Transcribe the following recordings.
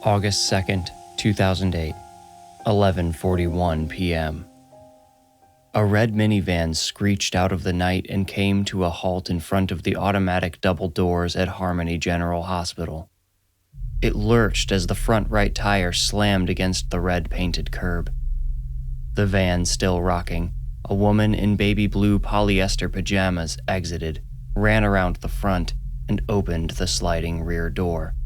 August 2nd, 2008, 11:41 p.m. A red minivan screeched out of the night and came to a halt in front of the automatic double doors at Harmony General Hospital. It lurched as the front right tire slammed against the red-painted curb. The van still rocking, a woman in baby blue polyester pajamas exited, ran around the front, and opened the sliding rear door.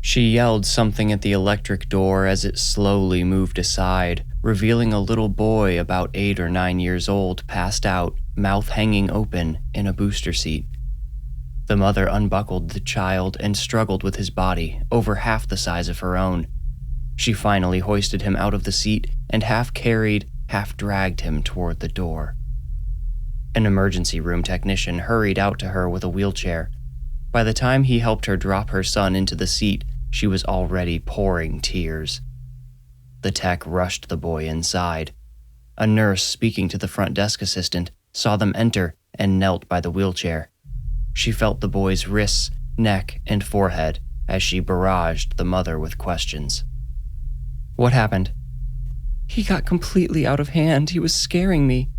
She yelled something at the electric door as it slowly moved aside, revealing a little boy about 8 or 9 years old passed out, mouth hanging open, in a booster seat. The mother unbuckled the child and struggled with his body, over half the size of her own. She finally hoisted him out of the seat and half carried, half dragged him toward the door. An emergency room technician hurried out to her with a wheelchair. By the time he helped her drop her son into the seat, she was already pouring tears. The tech rushed the boy inside. A nurse speaking to the front desk assistant saw them enter and knelt by the wheelchair. She felt the boy's wrists, neck, and forehead as she barraged the mother with questions. "What happened?" "He got completely out of hand. He was scaring me."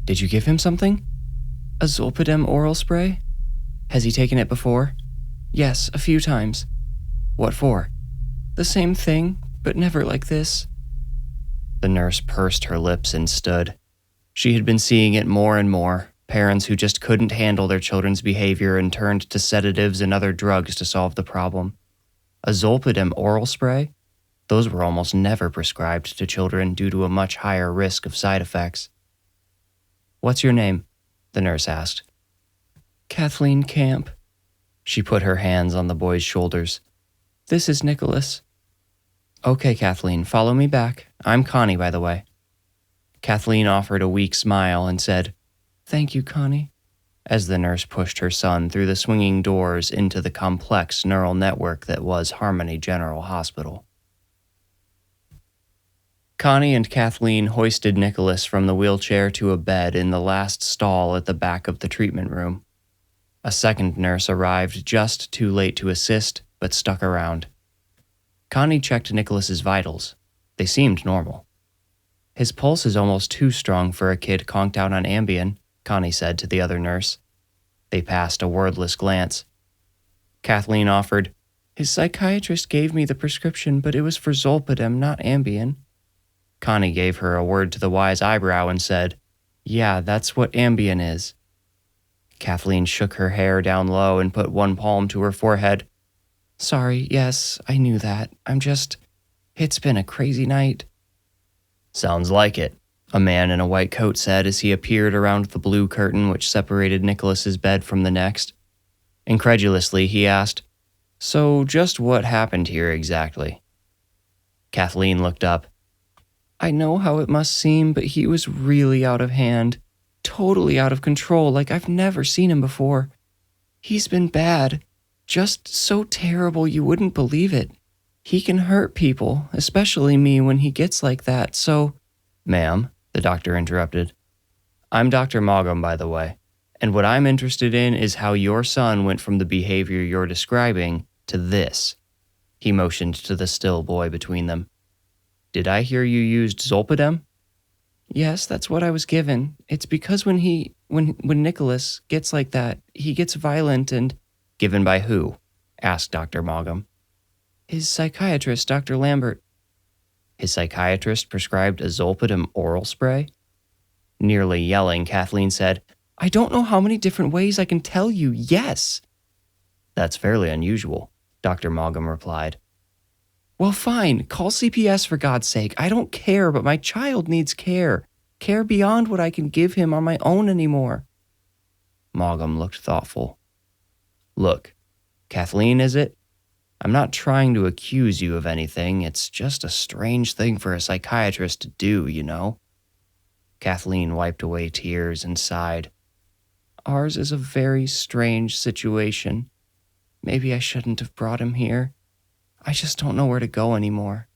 "Did you give him something?" "A Zolpidem oral spray." "Has he taken it before?" "Yes, a few times." "What for?" "The same thing, but never like this." The nurse pursed her lips and stood. She had been seeing it more and more, parents who just couldn't handle their children's behavior and turned to sedatives and other drugs to solve the problem. A Zolpidem oral spray? Those were almost never prescribed to children due to a much higher risk of side effects. "What's your name?" the nurse asked. "Kathleen Camp." She put her hands on the boy's shoulders. "This is Nicholas." "Okay, Kathleen, follow me back. I'm Connie, by the way." Kathleen offered a weak smile and said, "Thank you, Connie," as the nurse pushed her son through the swinging doors into the complex neural network that was Harmony General Hospital. Connie and Kathleen hoisted Nicholas from the wheelchair to a bed in the last stall at the back of the treatment room. A second nurse arrived just too late to assist, but stuck around. Connie checked Nicholas's vitals. They seemed normal. "His pulse is almost too strong for a kid conked out on Ambien," Connie said to the other nurse. They passed a wordless glance. Kathleen offered, "His psychiatrist gave me the prescription, but it was for Zolpidem, not Ambien." Connie gave her a word to the wise eyebrow and said, "Yeah, that's what Ambien is." Kathleen shook her hair down low and put one palm to her forehead. "Sorry, yes, I knew that. It's been a crazy night." "Sounds like it," a man in a white coat said as he appeared around the blue curtain which separated Nicholas's bed from the next. Incredulously, he asked, "So just what happened here exactly?" Kathleen looked up. "I know how it must seem, but he was really out of hand. Totally out of control, like I've never seen him before. He's been bad. Just so terrible you wouldn't believe it. He can hurt people, especially me when he gets like that, so—" "Ma'am," the doctor interrupted. "I'm Dr. Maugham, by the way, and what I'm interested in is how your son went from the behavior you're describing to this." He motioned to the still boy between them. "Did I hear you used Zolpidem?" "Yes, that's what I was given. It's because when Nicholas gets like that, he gets violent and—" "Given by who?" asked Dr. Maugham. "His psychiatrist, Dr. Lambert." "His psychiatrist prescribed a Zolpidem oral spray?" Nearly yelling, Kathleen said, "I don't know how many different ways I can tell you, yes." "That's fairly unusual," Dr. Maugham replied. "Well, fine. Call CPS for God's sake. I don't care, but my child needs care. Care beyond what I can give him on my own anymore." Maugham looked thoughtful. "Look, Kathleen, is it? I'm not trying to accuse you of anything. It's just a strange thing for a psychiatrist to do, you know." Kathleen wiped away tears and sighed. "Ours is a very strange situation. Maybe I shouldn't have brought him here. I just don't know where to go anymore."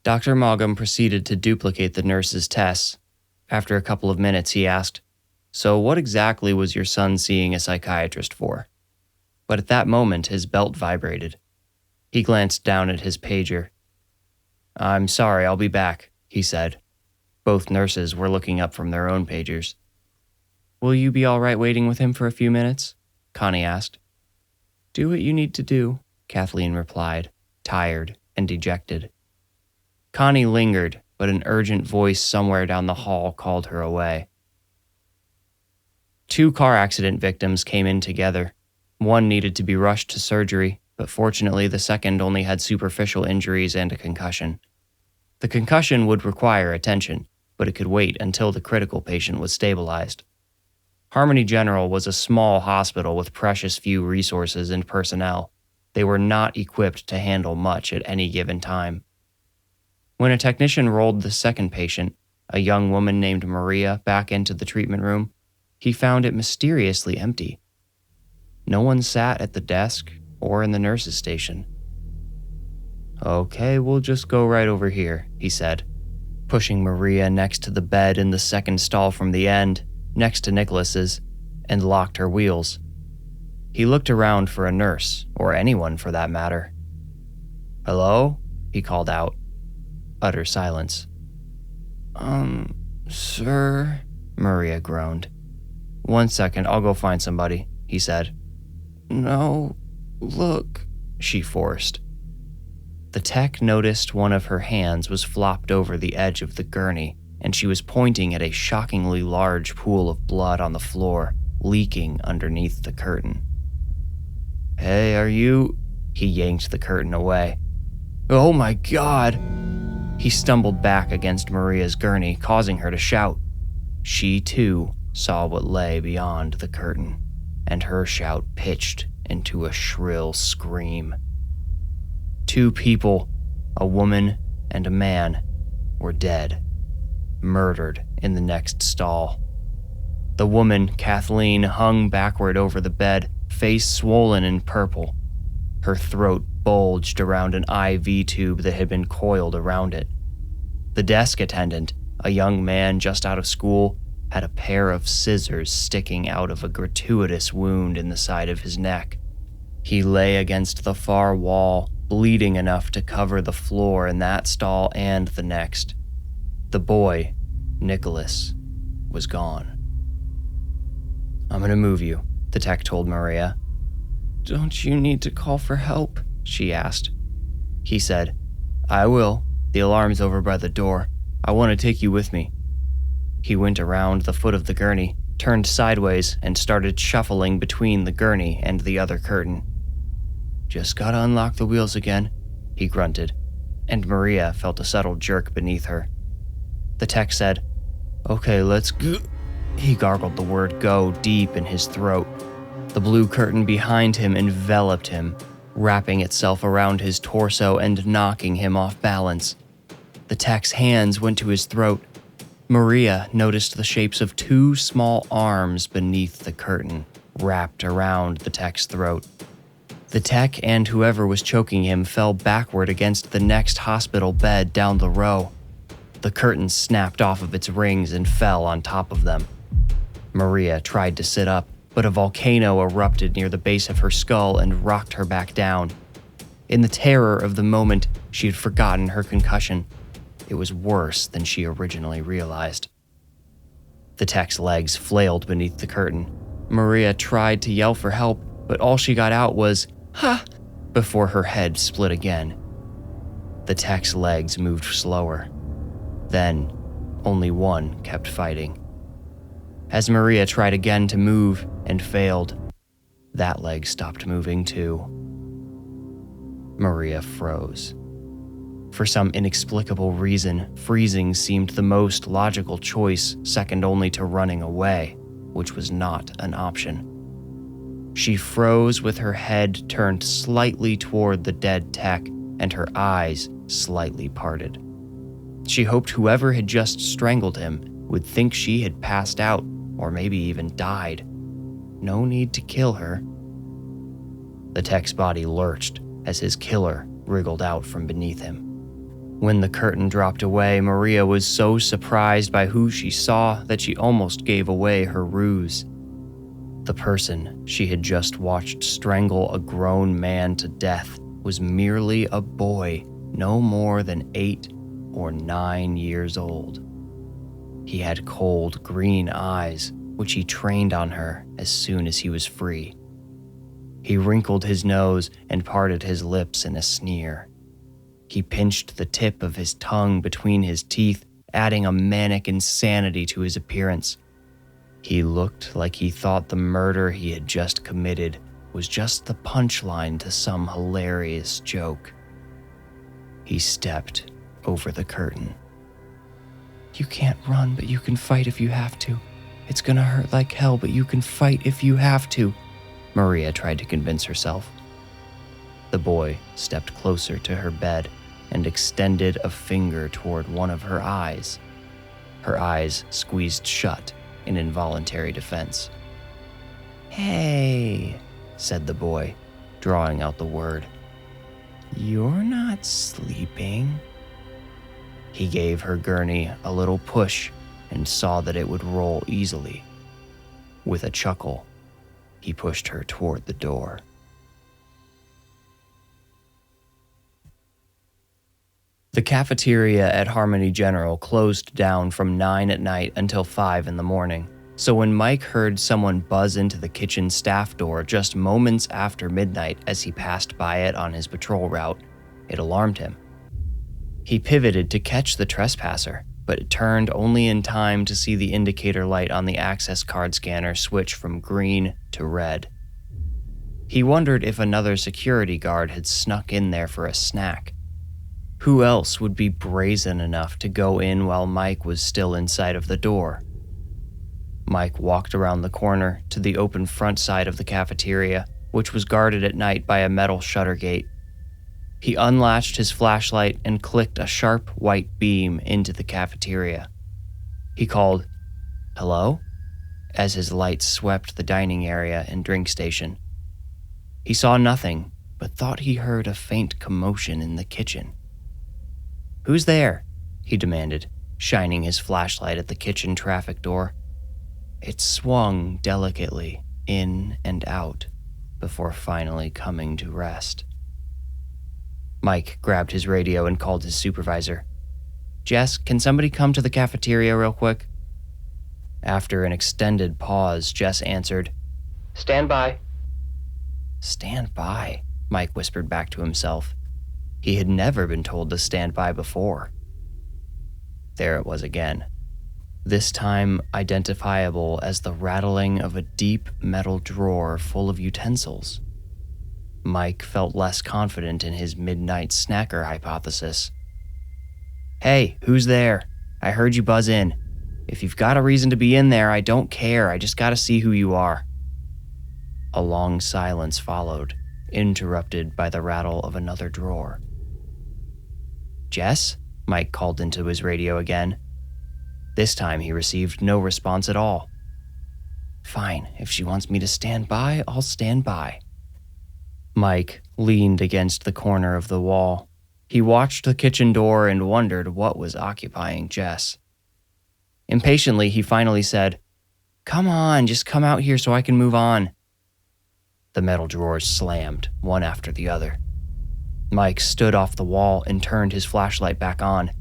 Dr. Maugham proceeded to duplicate the nurse's tests. After a couple of minutes, he asked, "So what exactly was your son seeing a psychiatrist for?" But at that moment, his belt vibrated. He glanced down at his pager. "I'm sorry, I'll be back," he said. Both nurses were looking up from their own pagers. "Will you be all right waiting with him for a few minutes?" Connie asked. "Do what you need to do," Kathleen replied, tired and dejected. Connie lingered, but an urgent voice somewhere down the hall called her away. 2 car accident victims came in together. One needed to be rushed to surgery, but fortunately the second only had superficial injuries and a concussion. The concussion would require attention, but it could wait until the critical patient was stabilized. Harmony General was a small hospital with precious few resources and personnel. They were not equipped to handle much at any given time. When a technician rolled the second patient, a young woman named Maria, back into the treatment room, he found it mysteriously empty. No one sat at the desk or in the nurse's station. "Okay, we'll just go right over here," he said, pushing Maria next to the bed in the second stall from the end, next to Nicholas's, and locked her wheels. He looked around for a nurse, or anyone for that matter. "Hello?" he called out. Utter silence. Sir," Maria groaned. "1 second, I'll go find somebody," he said. "No, look," she forced. The tech noticed one of her hands was flopped over the edge of the gurney, and she was pointing at a shockingly large pool of blood on the floor, leaking underneath the curtain. "Hey, are you—" He yanked the curtain away. "Oh my God!" He stumbled back against Maria's gurney, causing her to shout. She, too, saw what lay beyond the curtain, and her shout pitched into a shrill scream. 2 people, a woman and a man, were dead, murdered in the next stall. The woman, Kathleen, hung backward over the bed, face swollen and purple. Her throat bulged around an IV tube that had been coiled around it. The desk attendant, a young man just out of school, had a pair of scissors sticking out of a gratuitous wound in the side of his neck. He lay against the far wall, bleeding enough to cover the floor in that stall and the next. The boy, Nicholas, was gone. "I'm gonna move you," the tech told Maria. "Don't you need to call for help?" she asked. He said, "I will. The alarm's over by the door. I want to take you with me." He went around the foot of the gurney, turned sideways, and started shuffling between the gurney and the other curtain. "Just gotta unlock the wheels again," he grunted, and Maria felt a subtle jerk beneath her. The tech said, "Okay, let's go." He gargled the word "go" deep in his throat. The blue curtain behind him enveloped him, wrapping itself around his torso and knocking him off balance. The tech's hands went to his throat. Maria noticed the shapes of 2 small arms beneath the curtain, wrapped around the tech's throat. The tech and whoever was choking him fell backward against the next hospital bed down the row. The curtain snapped off of its rings and fell on top of them. Maria tried to sit up, but a volcano erupted near the base of her skull and rocked her back down. In the terror of the moment, she had forgotten her concussion. It was worse than she originally realized. The tech's legs flailed beneath the curtain. Maria tried to yell for help, but all she got out was, "Ha!" before her head split again. The tech's legs moved slower. Then, only one kept fighting. As Maria tried again to move and failed, that leg stopped moving too. Maria froze. For some inexplicable reason, freezing seemed the most logical choice, second only to running away, which was not an option. She froze with her head turned slightly toward the dead tech and her eyes slightly parted. She hoped whoever had just strangled him would think she had passed out or maybe even died. No need to kill her. The tech's body lurched as his killer wriggled out from beneath him. When the curtain dropped away, Maria was so surprised by who she saw that she almost gave away her ruse. The person she had just watched strangle a grown man to death was merely a boy no more than 8 or 9 years old. He had cold green eyes, which he trained on her as soon as he was free. He wrinkled his nose and parted his lips in a sneer. He pinched the tip of his tongue between his teeth, adding a manic insanity to his appearance. He looked like he thought the murder he had just committed was just the punchline to some hilarious joke. He stepped over the curtain. "You can't run, but you can fight if you have to. It's gonna hurt like hell, but you can fight if you have to," Maria tried to convince herself. The boy stepped closer to her bed and extended a finger toward one of her eyes. Her eyes squeezed shut in involuntary defense. "Hey," said the boy, drawing out the word. "You're not sleeping." He gave her gurney a little push and saw that it would roll easily. With a chuckle, he pushed her toward the door. The cafeteria at Harmony General closed down from 9 at night until 5 in the morning, so when Mike heard someone buzz into the kitchen staff door just moments after midnight as he passed by it on his patrol route, it alarmed him. He pivoted to catch the trespasser, but it turned only in time to see the indicator light on the access card scanner switch from green to red. He wondered if another security guard had snuck in there for a snack. Who else would be brazen enough to go in while Mike was still inside of the door? Mike walked around the corner to the open front side of the cafeteria, which was guarded at night by a metal shutter gate. He unlatched his flashlight and clicked a sharp white beam into the cafeteria. He called, "Hello?" as his light swept the dining area and drink station. He saw nothing, but thought he heard a faint commotion in the kitchen. "Who's there?" he demanded, shining his flashlight at the kitchen traffic door. It swung delicately in and out before finally coming to rest. Mike grabbed his radio and called his supervisor. "Jess, can somebody come to the cafeteria real quick?" After an extended pause, Jess answered, "Stand by." "Stand by," Mike whispered back to himself. He had never been told to stand by before. There it was again, this time identifiable as the rattling of a deep metal drawer full of utensils. Mike felt less confident in his midnight snacker hypothesis. "Hey, who's there? I heard you buzz in. If you've got a reason to be in there, I don't care. I just gotta see who you are." A long silence followed, interrupted by the rattle of another drawer. "Jess?" Mike called into his radio again. This time he received no response at all. "Fine, if she wants me to stand by, I'll stand by." Mike leaned against the corner of the wall. He watched the kitchen door and wondered what was occupying Jess. Impatiently, he finally said, "Come on, just come out here so I can move on." The metal drawers slammed, one after the other. Mike stood off the wall and turned his flashlight back on.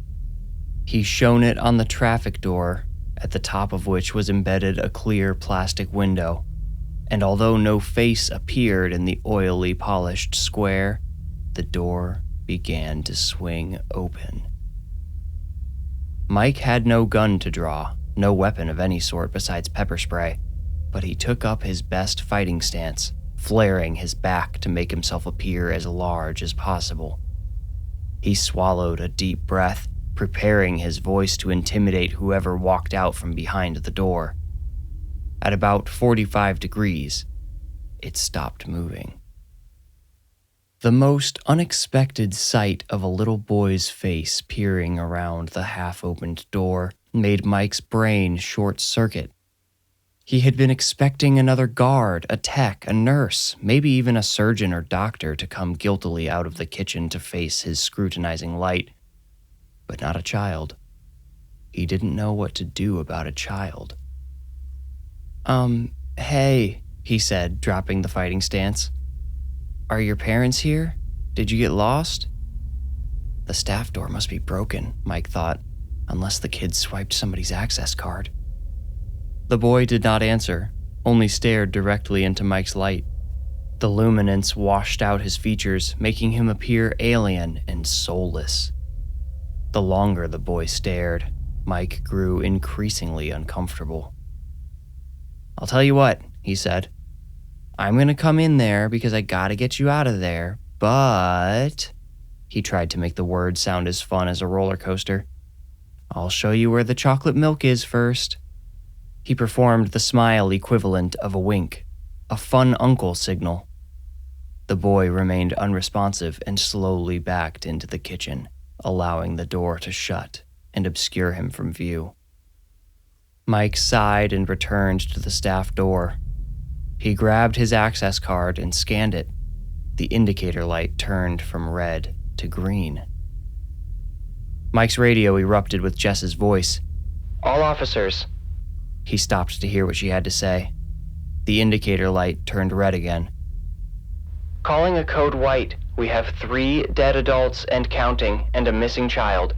He shone it on the traffic door, at the top of which was embedded a clear plastic window, and although no face appeared in the oily polished square, the door began to swing open. Mike had no gun to draw, no weapon of any sort besides pepper spray, but he took up his best fighting stance, flaring his back to make himself appear as large as possible. He swallowed a deep breath, preparing his voice to intimidate whoever walked out from behind the door. At about 45 degrees, it stopped moving. The most unexpected sight of a little boy's face peering around the half-opened door made Mike's brain short-circuit. He had been expecting another guard, a tech, a nurse, maybe even a surgeon or doctor to come guiltily out of the kitchen to face his scrutinizing light, but not a child. He didn't know what to do about a child. Hey, he said, dropping the fighting stance. "Are your parents here? Did you get lost?" The staff door must be broken, Mike thought, unless the kid swiped somebody's access card. The boy did not answer, only stared directly into Mike's light. The luminance washed out his features, making him appear alien and soulless. The longer the boy stared, Mike grew increasingly uncomfortable. "I'll tell you what," he said. "I'm gonna come in there because I gotta get you out of there, but..." He tried to make the words sound as fun as a roller coaster. "I'll show you where the chocolate milk is first." He performed the smile equivalent of a wink, a fun uncle signal. The boy remained unresponsive and slowly backed into the kitchen, allowing the door to shut and obscure him from view. Mike sighed and returned to the staff door. He grabbed his access card and scanned it. The indicator light turned from red to green. Mike's radio erupted with Jess's voice. "All officers." He stopped to hear what she had to say. The indicator light turned red again. "Calling a code white. We have 3 dead adults and counting, and a missing child.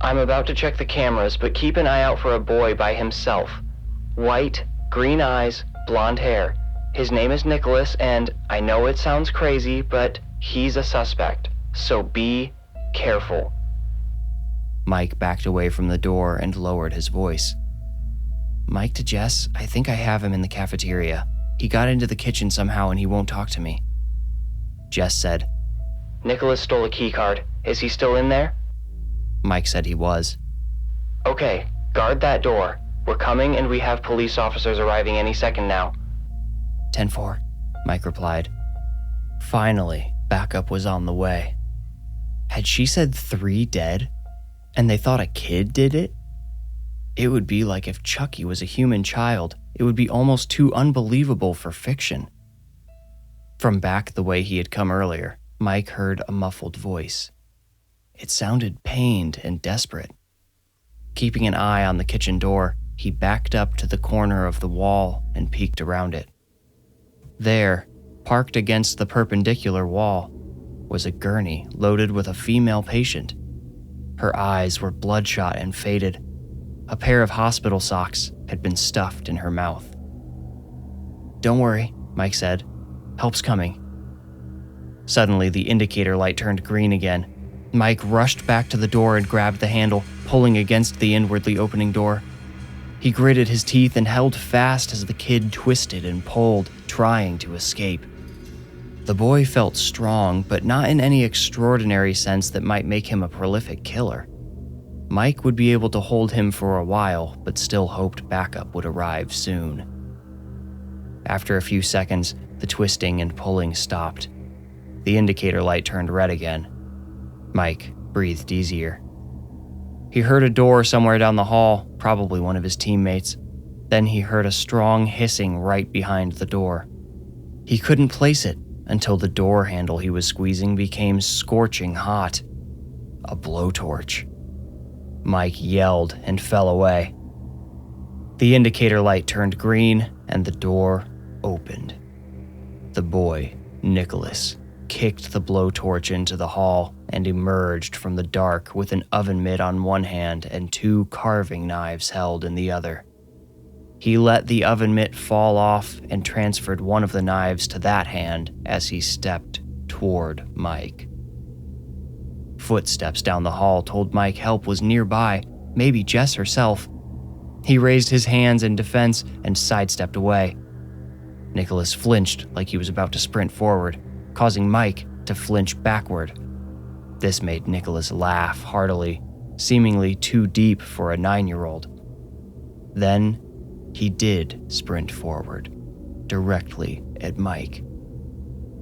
I'm about to check the cameras, but keep an eye out for a boy by himself. White, green eyes, blonde hair. His name is Nicholas, and I know it sounds crazy, but he's a suspect, so be careful." Mike backed away from the door and lowered his voice. "Mike to Jess, I think I have him in the cafeteria. He got into the kitchen somehow and he won't talk to me." Jess said, "Nicholas stole a key card. Is he still in there?" Mike said he was. "Okay, guard that door. We're coming and we have police officers arriving any second now." 10-4, Mike replied. Finally, backup was on the way. Had she said 3 dead, and they thought a kid did it? It would be like if Chucky was a human child. It would be almost too unbelievable for fiction. From back the way he had come earlier, Mike heard a muffled voice. It sounded pained and desperate. Keeping an eye on the kitchen door, he backed up to the corner of the wall and peeked around it. There, parked against the perpendicular wall, was a gurney loaded with a female patient. Her eyes were bloodshot and faded. A pair of hospital socks had been stuffed in her mouth. "Don't worry," Mike said. "Help's coming." Suddenly, the indicator light turned green again. Mike rushed back to the door and grabbed the handle, pulling against the inwardly opening door. He gritted his teeth and held fast as the kid twisted and pulled, trying to escape. The boy felt strong, but not in any extraordinary sense that might make him a prolific killer. Mike would be able to hold him for a while, but still hoped backup would arrive soon. After a few seconds, the twisting and pulling stopped. The indicator light turned red again. Mike breathed easier. He heard a door somewhere down the hall, probably one of his teammates. Then he heard a strong hissing right behind the door. He couldn't place it until the door handle he was squeezing became scorching hot. A blowtorch. Mike yelled and fell away. The indicator light turned green and the door opened. The boy, Nicholas, kicked the blowtorch into the hall and emerged from the dark with an oven mitt on one hand and 2 carving knives held in the other. He let the oven mitt fall off and transferred one of the knives to that hand as he stepped toward Mike. Footsteps down the hall told Mike help was nearby, maybe Jess herself. He raised his hands in defense and sidestepped away. Nicholas flinched like he was about to sprint forward, causing Mike to flinch backward. This made Nicholas laugh heartily, seemingly too deep for a 9-year-old. Then he did sprint forward, directly at Mike.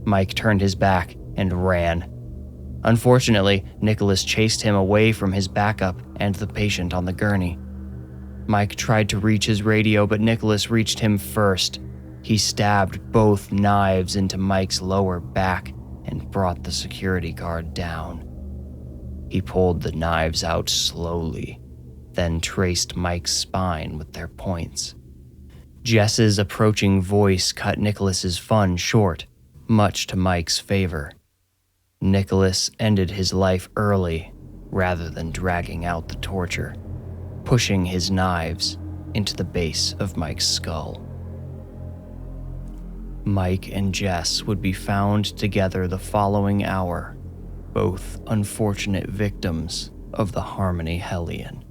Mike turned his back and ran. Unfortunately, Nicholas chased him away from his backup and the patient on the gurney. Mike tried to reach his radio, but Nicholas reached him first. He stabbed both knives into Mike's lower back and brought the security guard down. He pulled the knives out slowly, then traced Mike's spine with their points. Jess's approaching voice cut Nicholas's fun short, much to Mike's favor. Nicholas ended his life early rather than dragging out the torture, pushing his knives into the base of Mike's skull. Mike and Jess would be found together the following hour, both unfortunate victims of the Harmony Hellion,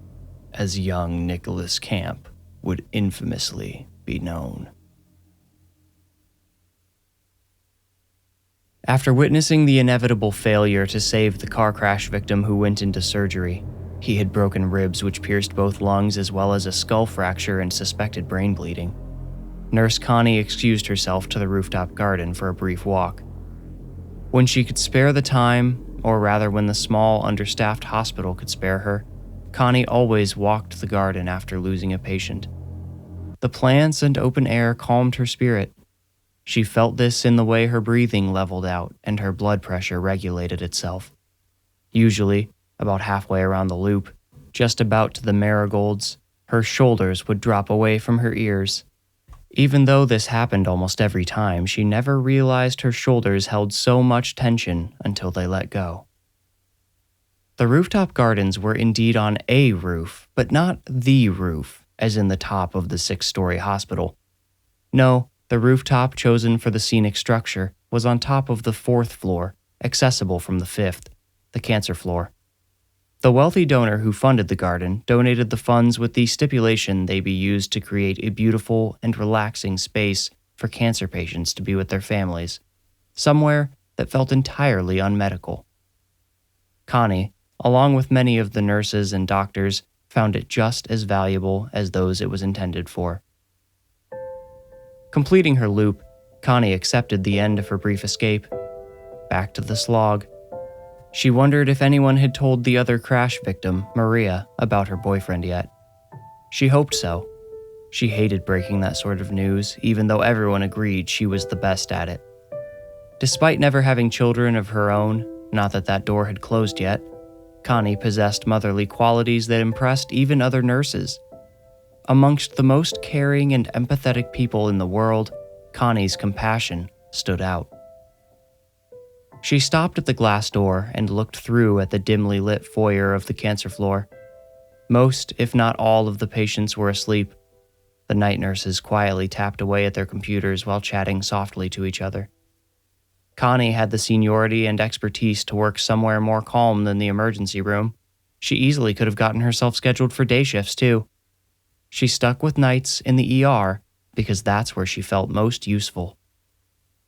as young Nicholas Camp would infamously be known. After witnessing the inevitable failure to save the car crash victim who went into surgery, he had broken ribs which pierced both lungs as well as a skull fracture and suspected brain bleeding. Nurse Connie excused herself to the rooftop garden for a brief walk. When she could spare the time, or rather when the small, understaffed hospital could spare her, Connie always walked the garden after losing a patient. The plants and open air calmed her spirit. She felt this in the way her breathing leveled out and her blood pressure regulated itself. Usually, about halfway around the loop, just about to the marigolds, her shoulders would drop away from her ears. Even though this happened almost every time, she never realized her shoulders held so much tension until they let go. The rooftop gardens were indeed on a roof, but not the roof, as in the top of the 6-story hospital. No, the rooftop chosen for the scenic structure was on top of the 4th floor, accessible from the 5th, the cancer floor. The wealthy donor who funded the garden donated the funds with the stipulation they be used to create a beautiful and relaxing space for cancer patients to be with their families, somewhere that felt entirely unmedical. Connie, along with many of the nurses and doctors, found it just as valuable as those it was intended for. Completing her loop, Connie accepted the end of her brief escape. Back to the slog. She wondered if anyone had told the other crash victim, Maria, about her boyfriend yet. She hoped so. She hated breaking that sort of news, even though everyone agreed she was the best at it. Despite never having children of her own, not that that door had closed yet, Connie possessed motherly qualities that impressed even other nurses. Amongst the most caring and empathetic people in the world, Connie's compassion stood out. She stopped at the glass door and looked through at the dimly lit foyer of the cancer floor. Most, if not all, of the patients were asleep. The night nurses quietly tapped away at their computers while chatting softly to each other. Connie had the seniority and expertise to work somewhere more calm than the emergency room. She easily could have gotten herself scheduled for day shifts, too. She stuck with nights in the ER because that's where she felt most useful.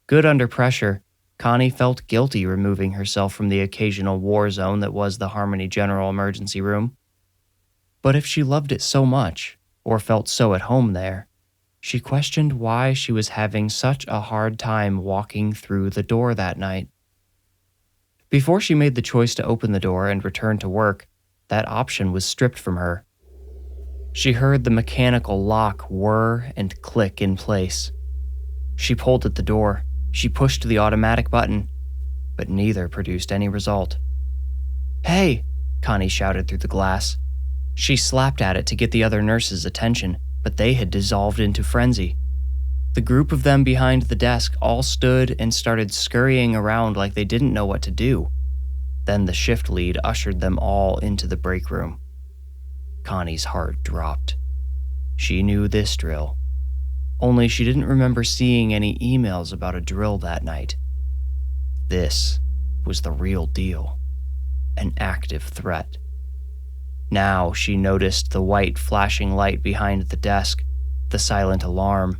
Good under pressure, Connie felt guilty removing herself from the occasional war zone that was the Harmony General Emergency Room. But if she loved it so much, or felt so at home there, she questioned why she was having such a hard time walking through the door that night. Before she made the choice to open the door and return to work, that option was stripped from her. She heard the mechanical lock whir and click in place. She pulled at the door. She pushed the automatic button, but neither produced any result. "Hey!" Connie shouted through the glass. She slapped at it to get the other nurses' attention, but they had dissolved into frenzy. The group of them behind the desk all stood and started scurrying around like they didn't know what to do. Then the shift lead ushered them all into the break room. Connie's heart dropped. She knew this drill. Only she didn't remember seeing any emails about a drill that night. This was the real deal. An active threat. Now she noticed the white flashing light behind the desk, the silent alarm.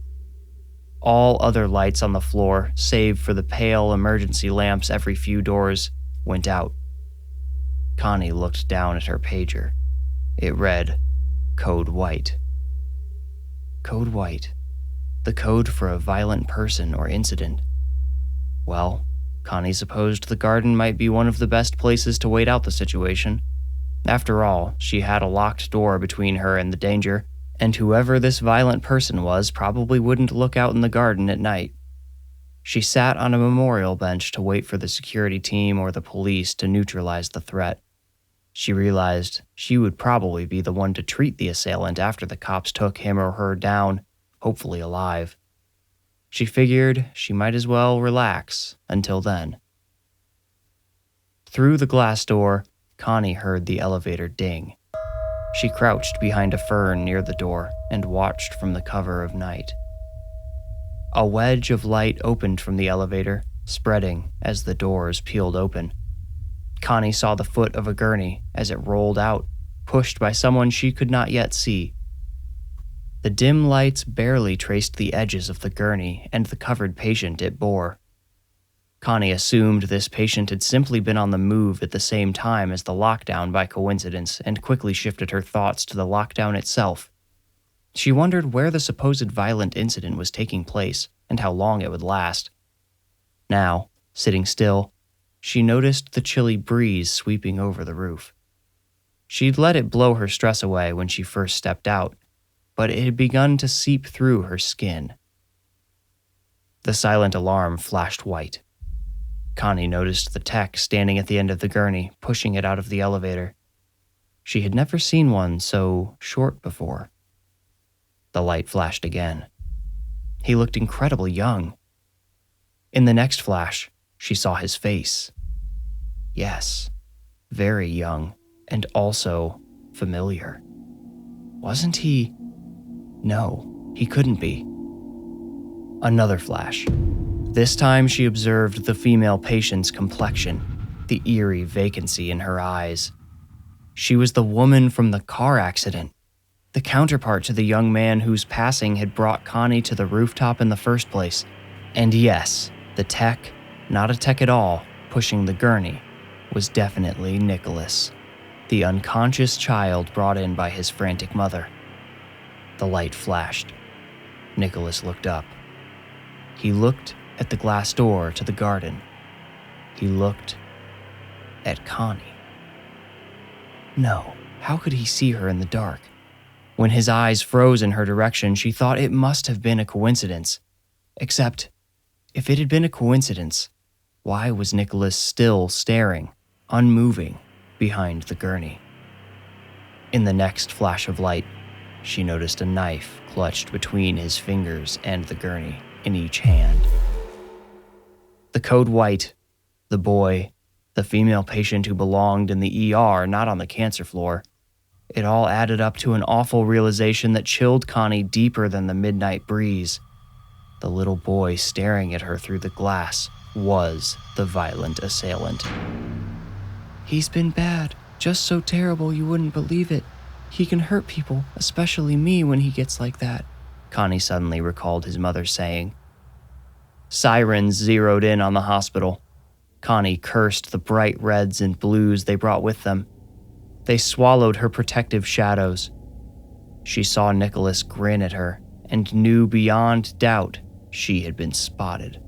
All other lights on the floor, save for the pale emergency lamps every few doors, went out. Connie looked down at her pager. It read, Code White. Code White. The code for a violent person or incident. Well, Connie supposed the garden might be one of the best places to wait out the situation. After all, she had a locked door between her and the danger, and whoever this violent person was probably wouldn't look out in the garden at night. She sat on a memorial bench to wait for the security team or the police to neutralize the threat. She realized she would probably be the one to treat the assailant after the cops took him or her down, hopefully alive. She figured she might as well relax until then. Through the glass door, Connie heard the elevator ding. She crouched behind a fern near the door and watched from the cover of night. A wedge of light opened from the elevator, spreading as the doors peeled open. Connie saw the foot of a gurney as it rolled out, pushed by someone she could not yet see. The dim lights barely traced the edges of the gurney and the covered patient it bore. Connie assumed this patient had simply been on the move at the same time as the lockdown by coincidence and quickly shifted her thoughts to the lockdown itself. She wondered where the supposed violent incident was taking place and how long it would last. Now, sitting still, she noticed the chilly breeze sweeping over the roof. She'd let it blow her stress away when she first stepped out, but it had begun to seep through her skin. The silent alarm flashed white. Connie noticed the tech standing at the end of the gurney, pushing it out of the elevator. She had never seen one so short before. The light flashed again. He looked incredibly young. In the next flash, she saw his face. Yes, very young, and also familiar. Wasn't he? No, he couldn't be. Another flash. This time she observed the female patient's complexion, the eerie vacancy in her eyes. She was the woman from the car accident, the counterpart to the young man whose passing had brought Connie to the rooftop in the first place. And yes, the tech, not a tech at all, pushing the gurney, was definitely Nicholas, the unconscious child brought in by his frantic mother. The light flashed. Nicholas looked up. He looked at the glass door to the garden. He looked at Connie. No, how could he see her in the dark? When his eyes froze in her direction, she thought it must have been a coincidence. Except, if it had been a coincidence, why was Nicholas still staring, unmoving, behind the gurney? In the next flash of light, she noticed a knife clutched between his fingers and the gurney in each hand. The code white, the boy, the female patient who belonged in the ER, not on the cancer floor. It all added up to an awful realization that chilled Connie deeper than the midnight breeze. The little boy staring at her through the glass was the violent assailant. He's been bad, just so terrible you wouldn't believe it. He can hurt people, especially me when he gets like that, Connie suddenly recalled his mother saying. Sirens zeroed in on the hospital. Connie cursed the bright reds and blues they brought with them. They swallowed her protective shadows. She saw Nicholas grin at her and knew beyond doubt she had been spotted.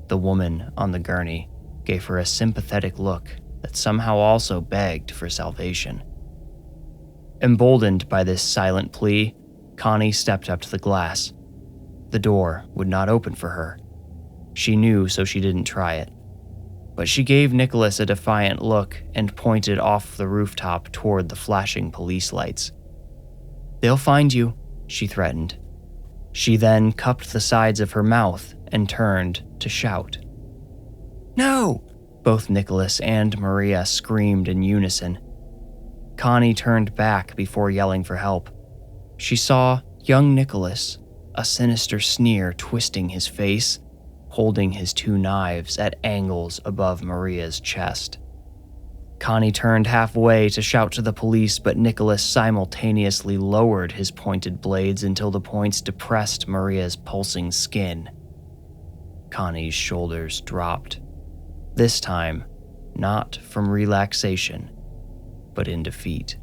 The woman on the gurney gave her a sympathetic look that somehow also begged for salvation. Emboldened by this silent plea, Connie stepped up to the glass. The door would not open for her. She knew, so she didn't try it. But she gave Nicholas a defiant look and pointed off the rooftop toward the flashing police lights. They'll find you, she threatened. She then cupped the sides of her mouth and turned to shout. No! Both Nicholas and Maria screamed in unison. Connie turned back before yelling for help. She saw young Nicholas, a sinister sneer twisting his face, holding his two knives at angles above Maria's chest. Connie turned halfway to shout to the police, but Nicholas simultaneously lowered his pointed blades until the points depressed Maria's pulsing skin. Connie's shoulders dropped. This time, not from relaxation, but in defeat.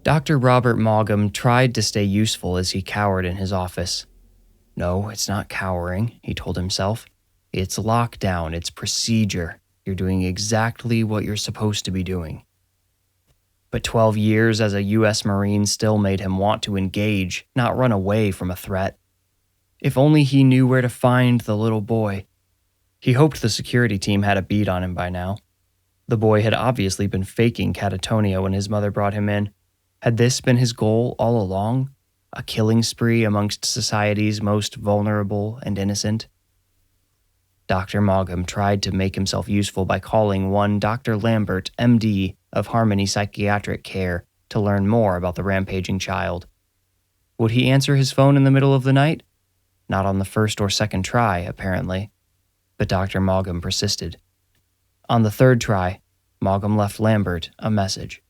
Dr. Robert Maugham tried to stay useful as he cowered in his office. No, it's not cowering, he told himself. It's lockdown, it's procedure. You're doing exactly what you're supposed to be doing. But 12 years as a U.S. Marine still made him want to engage, not run away from a threat. If only he knew where to find the little boy. He hoped the security team had a beat on him by now. The boy had obviously been faking catatonia when his mother brought him in. Had this been his goal all along? A killing spree amongst society's most vulnerable and innocent? Dr. Maugham tried to make himself useful by calling one Dr. Lambert, MD, of Harmony Psychiatric Care to learn more about the rampaging child. Would he answer his phone in the middle of the night? Not on the first or second try, apparently. But Dr. Maugham persisted. On the third try, Maugham left Lambert a message.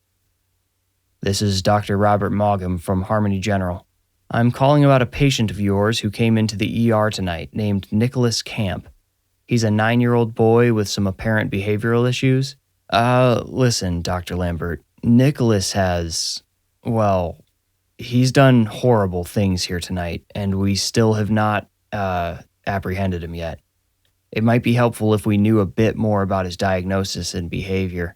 "This is Dr. Robert Maugham from Harmony General. I'm calling about a patient of yours who came into the ER tonight named Nicholas Camp. He's a 9-year-old boy with some apparent behavioral issues. Listen, Dr. Lambert, Nicholas has, well, he's done horrible things here tonight, and we still have not, apprehended him yet. It might be helpful if we knew a bit more about his diagnosis and behavior.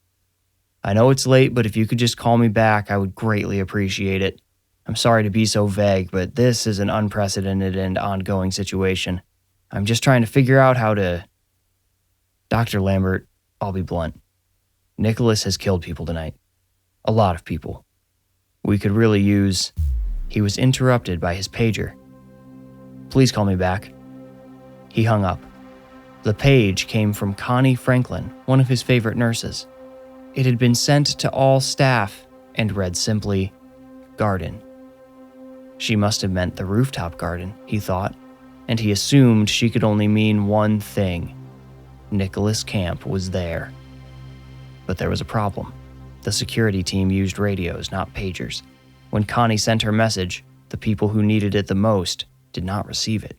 I know it's late, but if you could just call me back, I would greatly appreciate it. I'm sorry to be so vague, but this is an unprecedented and ongoing situation. I'm just trying to figure out how to..." "Dr. Lambert, I'll be blunt. Nicholas has killed people tonight. A lot of people. We could really use..." He was interrupted by his pager. "Please call me back." He hung up. The page came from Connie Franklin, one of his favorite nurses. It had been sent to all staff and read simply, "Garden." She must have meant the rooftop garden, he thought, and he assumed she could only mean one thing. Nicholas Camp was there. But there was a problem. The security team used radios, not pagers. When Connie sent her message, the people who needed it the most did not receive it.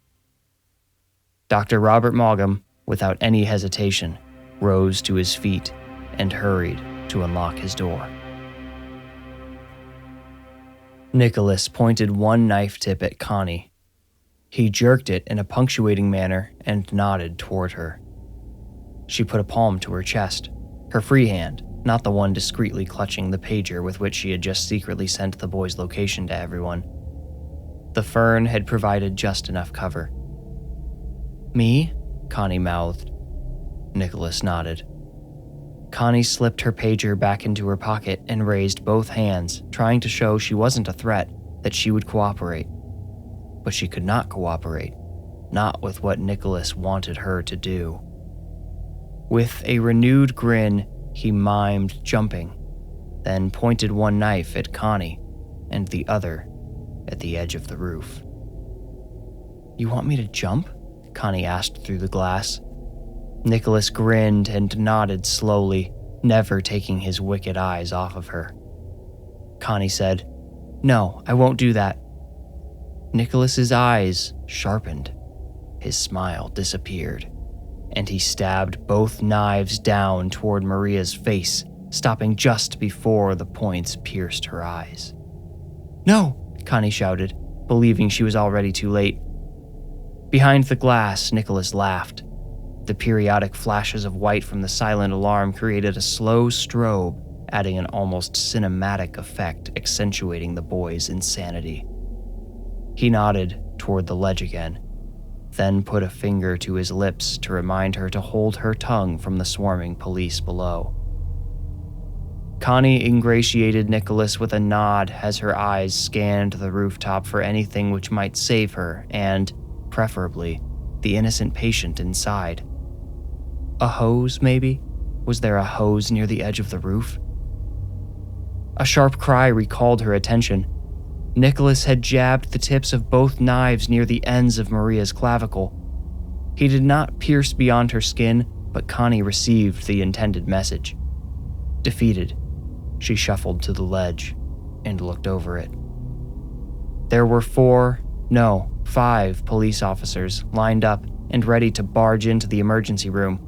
Dr. Robert Maugham, without any hesitation, rose to his feet and hurried to unlock his door. Nicholas pointed one knife tip at Connie. He jerked it in a punctuating manner and nodded toward her. She put a palm to her chest, her free hand, not the one discreetly clutching the pager with which she had just secretly sent the boy's location to everyone. The fern had provided just enough cover. "Me?" Connie mouthed. Nicholas nodded. Connie slipped her pager back into her pocket and raised both hands, trying to show she wasn't a threat, that she would cooperate. But she could not cooperate, not with what Nicholas wanted her to do. With a renewed grin, he mimed jumping, then pointed one knife at Connie and the other at the edge of the roof. "You want me to jump?" Connie asked through the glass. Nicholas grinned and nodded slowly, never taking his wicked eyes off of her. Connie said, "No, I won't do that." Nicholas's eyes sharpened. His smile disappeared, and he stabbed both knives down toward Maria's face, stopping just before the points pierced her eyes. "No!" Connie shouted, believing she was already too late. Behind the glass, Nicholas laughed. The periodic flashes of white from the silent alarm created a slow strobe, adding an almost cinematic effect accentuating the boy's insanity. He nodded toward the ledge again, then put a finger to his lips to remind her to hold her tongue from the swarming police below. Connie ingratiated Nicholas with a nod as her eyes scanned the rooftop for anything which might save her and, preferably, the innocent patient inside. A hose, maybe? Was there a hose near the edge of the roof? A sharp cry recalled her attention. Nicholas had jabbed the tips of both knives near the ends of Maria's clavicle. He did not pierce beyond her skin, but Connie received the intended message. Defeated, she shuffled to the ledge and looked over it. There were 5 police officers lined up and ready to barge into the emergency room.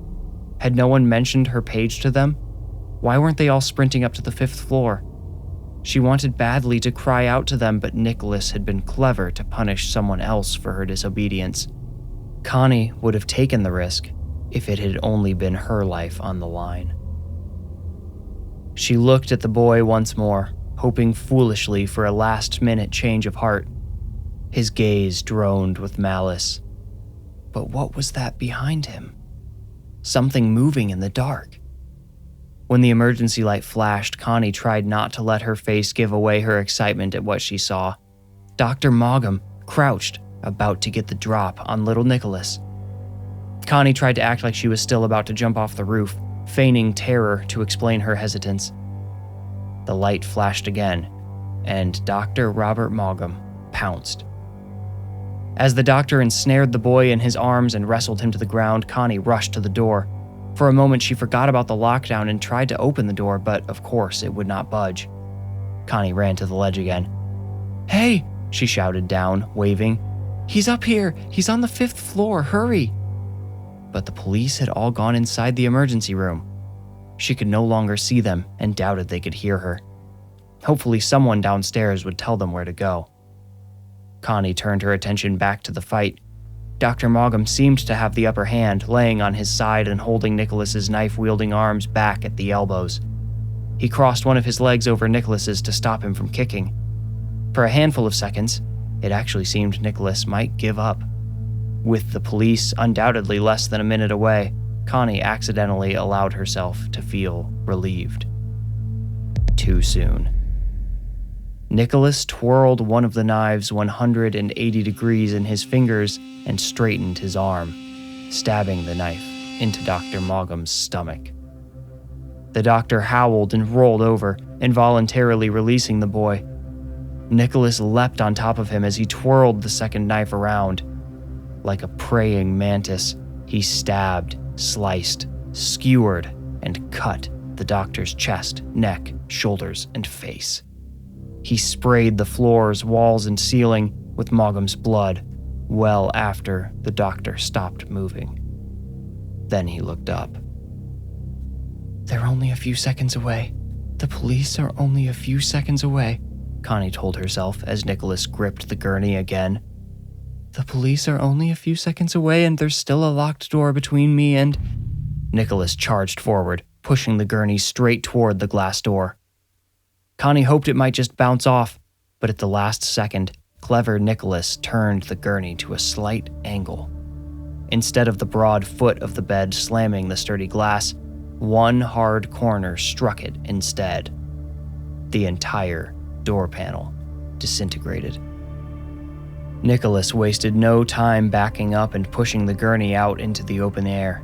Had no one mentioned her page to them? Why weren't they all sprinting up to the 5th floor? She wanted badly to cry out to them, but Nicholas had been clever to punish someone else for her disobedience. Connie would have taken the risk if it had only been her life on the line. She looked at the boy once more, hoping foolishly for a last-minute change of heart. His gaze droned with malice. But what was that behind him? Something moving in the dark. When the emergency light flashed, Connie tried not to let her face give away her excitement at what she saw. Dr. Maugham crouched, about to get the drop on little Nicholas. Connie tried to act like she was still about to jump off the roof, feigning terror to explain her hesitance. The light flashed again, and Dr. Robert Maugham pounced. As the doctor ensnared the boy in his arms and wrestled him to the ground, Connie rushed to the door. For a moment, she forgot about the lockdown and tried to open the door, but of course it would not budge. Connie ran to the ledge again. "Hey!" she shouted down, waving. "He's up here! He's on the 5th floor! Hurry!" But the police had all gone inside the emergency room. She could no longer see them and doubted they could hear her. Hopefully someone downstairs would tell them where to go. Connie turned her attention back to the fight. Dr. Maugham seemed to have the upper hand, laying on his side and holding Nicholas's knife-wielding arms back at the elbows. He crossed one of his legs over Nicholas's to stop him from kicking. For a handful of seconds, it actually seemed Nicholas might give up. With the police undoubtedly less than a minute away, Connie accidentally allowed herself to feel relieved. Too soon. Nicholas twirled one of the knives 180 degrees in his fingers and straightened his arm, stabbing the knife into Dr. Maugham's stomach. The doctor howled and rolled over, involuntarily releasing the boy. Nicholas leapt on top of him as he twirled the second knife around. Like a praying mantis, he stabbed, sliced, skewered, and cut the doctor's chest, neck, shoulders, and face. He sprayed the floors, walls, and ceiling with Maugham's blood well after the doctor stopped moving. Then he looked up. "They're only a few seconds away. The police are only a few seconds away," Connie told herself as Nicholas gripped the gurney again. "The police are only a few seconds away and there's still a locked door between me and—" Nicholas charged forward, pushing the gurney straight toward the glass door. Connie hoped it might just bounce off, but at the last second, clever Nicholas turned the gurney to a slight angle. Instead of the broad foot of the bed slamming the sturdy glass, one hard corner struck it instead. The entire door panel disintegrated. Nicholas wasted no time backing up and pushing the gurney out into the open air.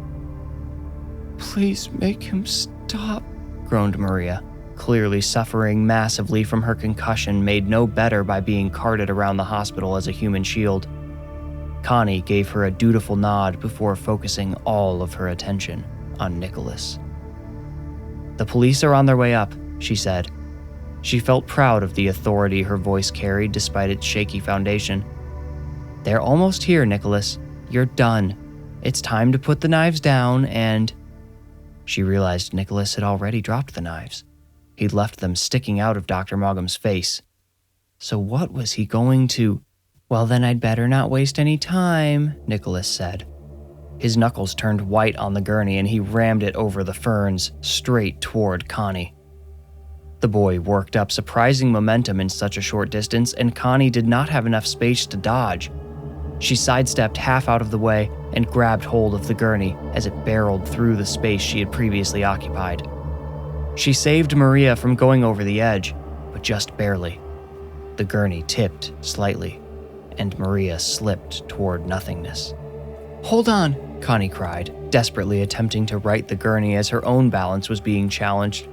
"Please make him stop," groaned Maria, clearly suffering massively from her concussion made no better by being carted around the hospital as a human shield. Connie gave her a dutiful nod before focusing all of her attention on Nicholas. "The police are on their way up," she said. She felt proud of the authority her voice carried despite its shaky foundation. "They're almost here, Nicholas. You're done. It's time to put the knives down and—" She realized Nicholas had already dropped the knives. He'd left them sticking out of Dr. Maugham's face. So what was he going to— "Well, then I'd better not waste any time," Nicholas said. His knuckles turned white on the gurney and he rammed it over the ferns, straight toward Connie. The boy worked up surprising momentum in such a short distance, and Connie did not have enough space to dodge. She sidestepped half out of the way and grabbed hold of the gurney as it barreled through the space she had previously occupied. She saved Maria from going over the edge, but just barely. The gurney tipped slightly, and Maria slipped toward nothingness. "Hold on," Connie cried, desperately attempting to right the gurney as her own balance was being challenged.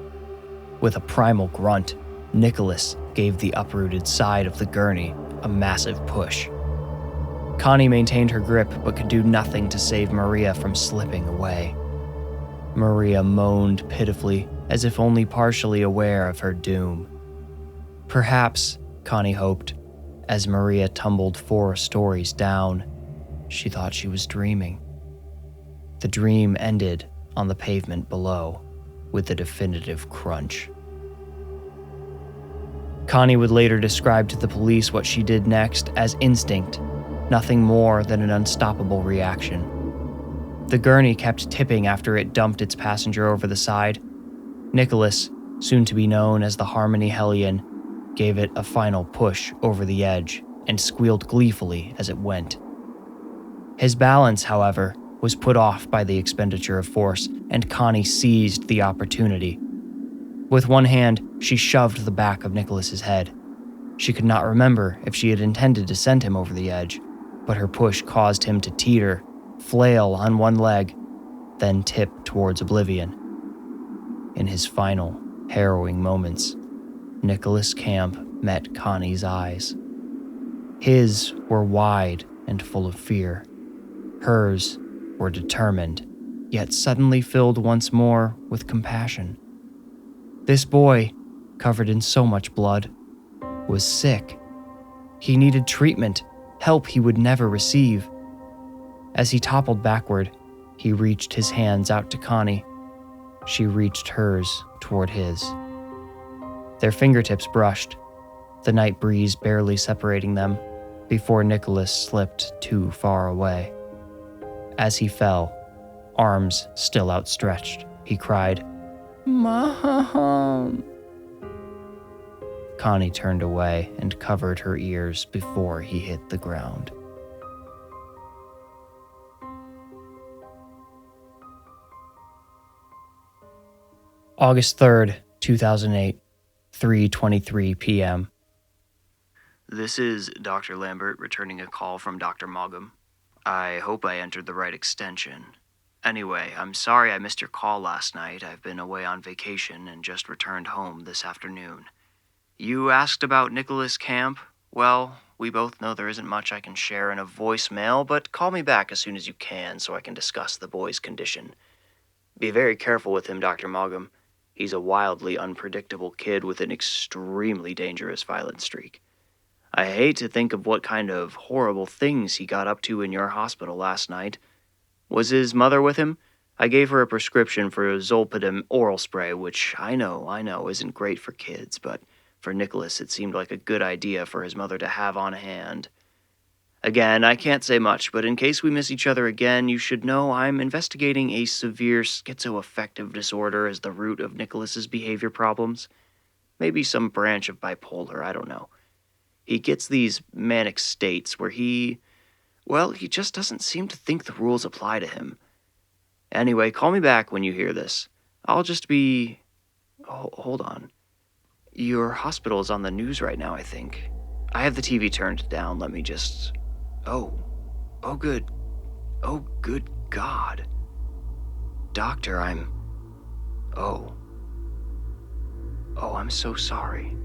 With a primal grunt, Nicholas gave the uprooted side of the gurney a massive push. Connie maintained her grip but could do nothing to save Maria from slipping away. Maria moaned pitifully, as if only partially aware of her doom. Perhaps, Connie hoped, as Maria tumbled 4 stories down, she thought she was dreaming. The dream ended on the pavement below, with a definitive crunch. Connie would later describe to the police what she did next as instinct, nothing more than an unstoppable reaction. The gurney kept tipping after it dumped its passenger over the side. Nicholas, soon to be known as the Harmony HELLION, gave it a final push over the edge and squealed gleefully as it went. His balance, however, was put off by the expenditure of force, and Connie seized the opportunity. With one hand, she shoved the back of Nicholas's head. She could not remember if she had intended to send him over the edge, but her push caused him to teeter, flail on one leg, then tip towards oblivion. In his final, harrowing moments, Nicholas Camp met Connie's eyes. His were wide and full of fear. Hers were determined, yet suddenly filled once more with compassion. This boy, covered in so much blood, was sick. He needed treatment, help he would never receive. As he toppled backward, he reached his hands out to Connie. She reached hers toward his. Their fingertips brushed, the night breeze barely separating them, before Nicholas slipped too far away. As he fell, arms still outstretched, he cried, "Mom!" Connie turned away and covered her ears before he hit the ground. August 3rd, 2008, 3:23 p.m. This is Dr. Lambert returning a call from Dr. Maugham. I hope I entered the right extension. Anyway, I'm sorry I missed your call last night. I've been away on vacation and just returned home this afternoon. You asked about Nicholas Camp? Well, we both know there isn't much I can share in a voicemail, but call me back as soon as you can so I can discuss the boy's condition. Be very careful with him, Dr. Maugham. He's a wildly unpredictable kid with an extremely dangerous violent streak. I hate to think of what kind of horrible things he got up to in your hospital last night. Was his mother with him? I gave her a prescription for zolpidem oral spray, which I know isn't great for kids, but for Nicholas it seemed like a good idea for his mother to have on hand. Again, I can't say much, but in case we miss each other again, you should know I'm investigating a severe schizoaffective disorder as the root of Nicholas's behavior problems. Maybe some branch of bipolar, I don't know. He gets these manic states where he just doesn't seem to think the rules apply to him. Anyway, call me back when you hear this. I'll just be... hold on. Your hospital is on the news right now, I think. I have the TV turned down. Let me just... Oh, good God. Doctor, I'm so sorry.